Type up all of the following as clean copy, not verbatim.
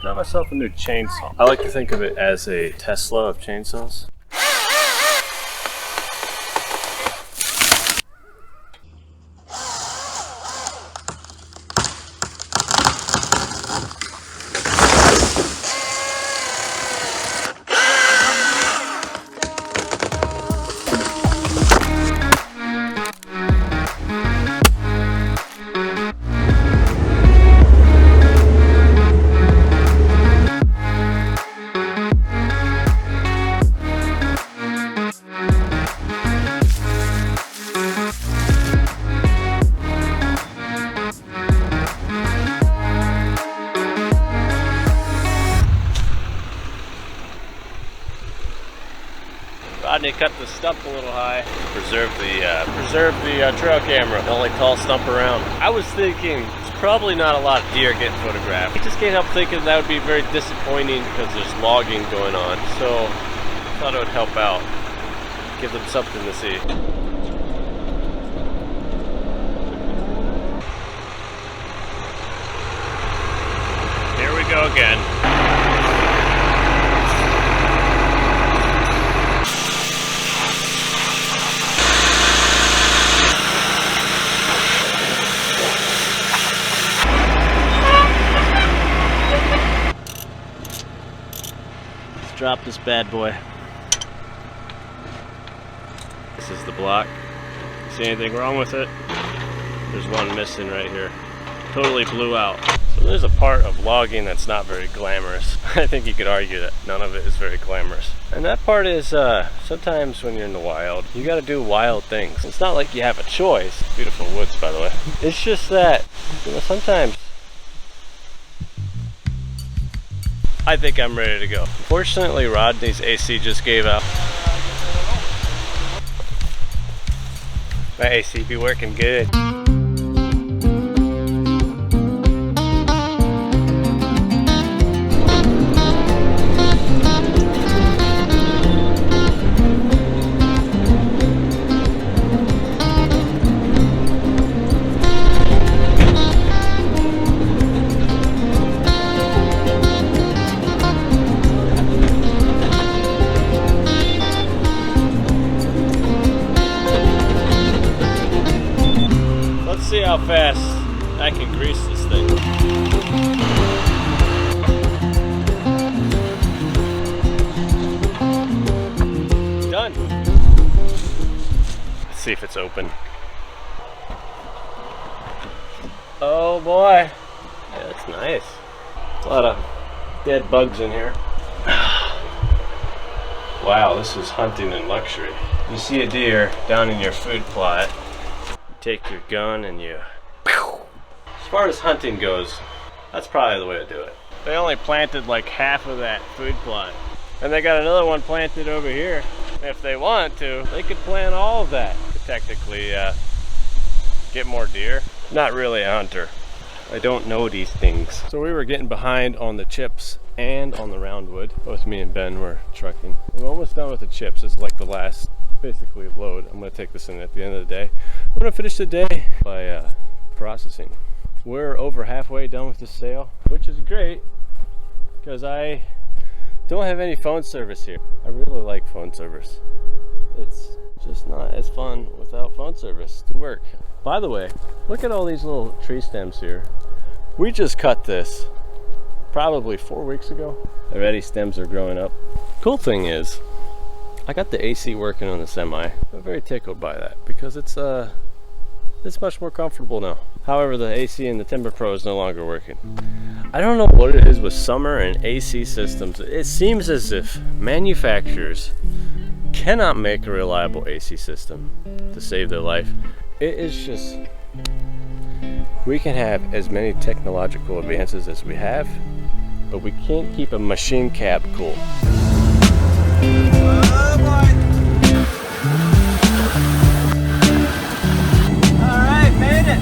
Got myself a new chainsaw. I like to think of it as a Tesla of chainsaws. Rodney cut the stump a little high. Preserve the trail camera. The only tall stump around. I was thinking it's probably not a lot of deer getting photographed. I just can't help thinking that would be very disappointing because there's logging going on. So I thought it would help out. Give them something to see. Here we go again. Drop this bad boy. This is the block. You see anything wrong with it? There's one missing right here. Totally blew out. So there's a part of logging that's not very glamorous. I think you could argue that none of it is very glamorous. And that part is sometimes when you're in the wild, you gotta do wild things. It's not like you have a choice. Beautiful woods, by the way. It's just that, you know, sometimes I think I'm ready to go. Fortunately, Rodney's AC just gave out. My AC be working good. See how fast I can grease this thing. Done. Let's see if it's open. Oh boy. Yeah, that's nice. A lot of dead bugs in here. Wow, this is hunting in luxury. You see a deer down in your food plot. Take your gun and you pew. As far as hunting goes, that's probably the way to do it. They only planted like half of that food plot, and they got another one planted over here. If they want to, they could plant all of that to technically get more deer. Not really a hunter. I don't know these things. So we were getting behind on the chips and on the roundwood. Both me and Ben were trucking. I'm almost done with the chips. It's like the last basically load. I'm going to take this in at the end of the day. We're going to finish the day by processing. We're over halfway done with the sale, which is great because I don't have any phone service here. I really like phone service. It's just not as fun without phone service to work. By the way, look at all these little tree stems here. We just cut this probably 4 weeks ago. Already stems are growing up. Cool thing is, I got the AC working on the semi. I'm very tickled by that because it's much more comfortable now. However, the AC in the Timber Pro is no longer working. I don't know what it is with summer and AC systems. It seems as if manufacturers cannot make a reliable AC system to save their life. It is just, we can have as many technological advances as we have, but we can't keep a machine cab cool. Alright, made it!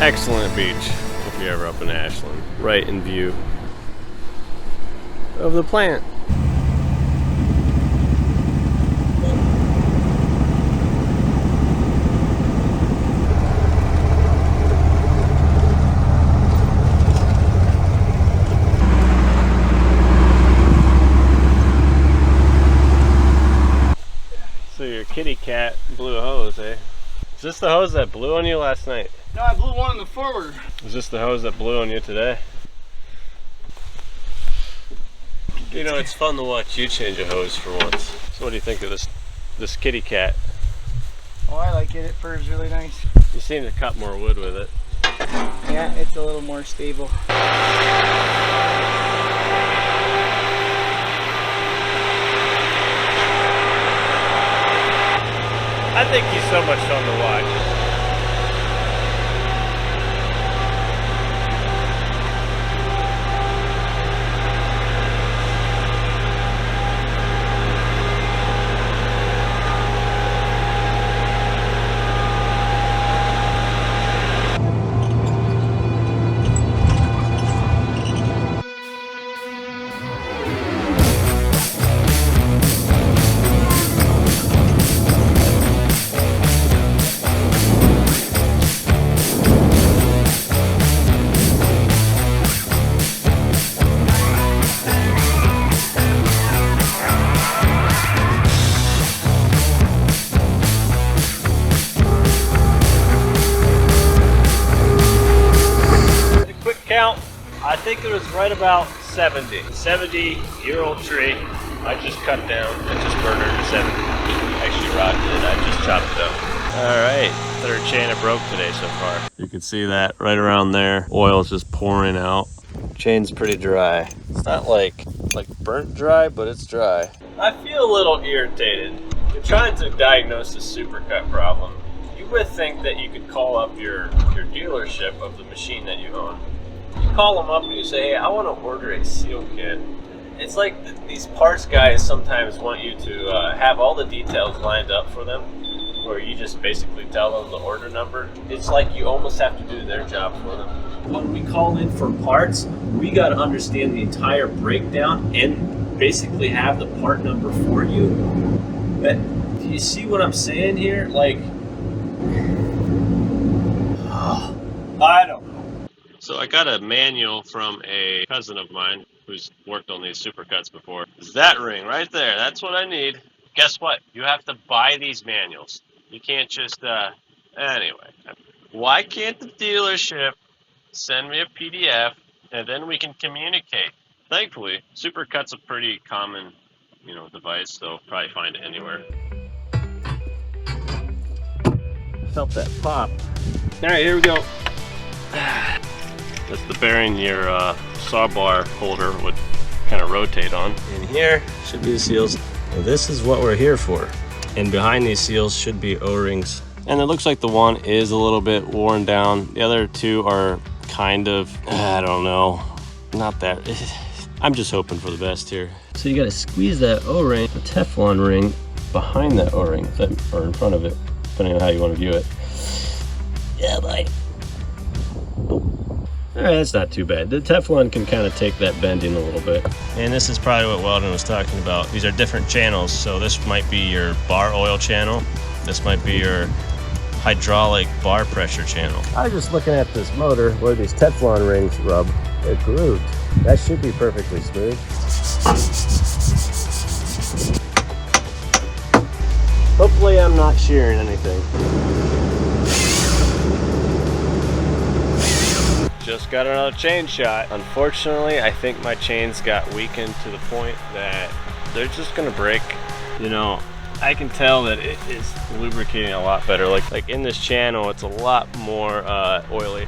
Excellent beach if you're ever up in Ashland. Right in view of the plant. So your kitty cat blew a hose, eh? Is this the hose that blew on you last night? No, I blew one in the forward. Is this the hose that blew on you today? You know, it's fun to watch you change a hose for once. So what do you think of this kitty cat? Oh, I like it. It purrs really nice. You seem to cut more wood with it. Yeah, it's a little more stable. I think he's so much fun to watch. I think it was right about 70. 70-year-old tree. I just cut down. I just murdered 70. Actually rocked it. I just chopped it up. Alright, third chain it broke today so far. You can see that right around there. Oil is just pouring out. Chain's pretty dry. It's not like burnt dry, but it's dry. I feel a little irritated. You're trying to diagnose a SuperCut problem. You would think that you could call up your dealership of the machine that you own. You call them up and you say, hey, I want to order a seal kit. It's like these parts guys sometimes want you to have all the details lined up for them, where you just basically tell them the order number. It's like you almost have to do their job for them. When we call in for parts, we got to understand the entire breakdown and basically have the part number for you. But do you see what I'm saying here? Like, I don't know. So I got a manual from a cousin of mine who's worked on these SuperCuts before. That ring right there, that's what I need. Guess what? You have to buy these manuals. You can't just, anyway. Why can't the dealership send me a PDF and then we can communicate? Thankfully, SuperCut's a pretty common, device, so probably find it anywhere. Felt that pop. All right, here we go. That's the bearing your saw bar holder would kind of rotate on. And here should be the seals. And this is what we're here for. And behind these seals should be O-rings. And it looks like the one is a little bit worn down. The other two are kind of, I don't know, not that. I'm just hoping for the best here. So you gotta squeeze that O-ring, the Teflon ring, behind that O-ring, or in front of it, depending on how you want to view it. Yeah, bye. Alright, that's not too bad. The Teflon can kind of take that bending a little bit. And this is probably what Weldon was talking about. These are different channels, so this might be your bar oil channel. This might be your hydraulic bar pressure channel. I was just looking at this motor where these Teflon rings rub. They're grooved. That should be perfectly smooth. Hopefully I'm not shearing anything. Just got another chain shot. Unfortunately, I think my chains got weakened to the point that they're just gonna break. I can tell that it is lubricating a lot better. Like in this channel, it's a lot more oily.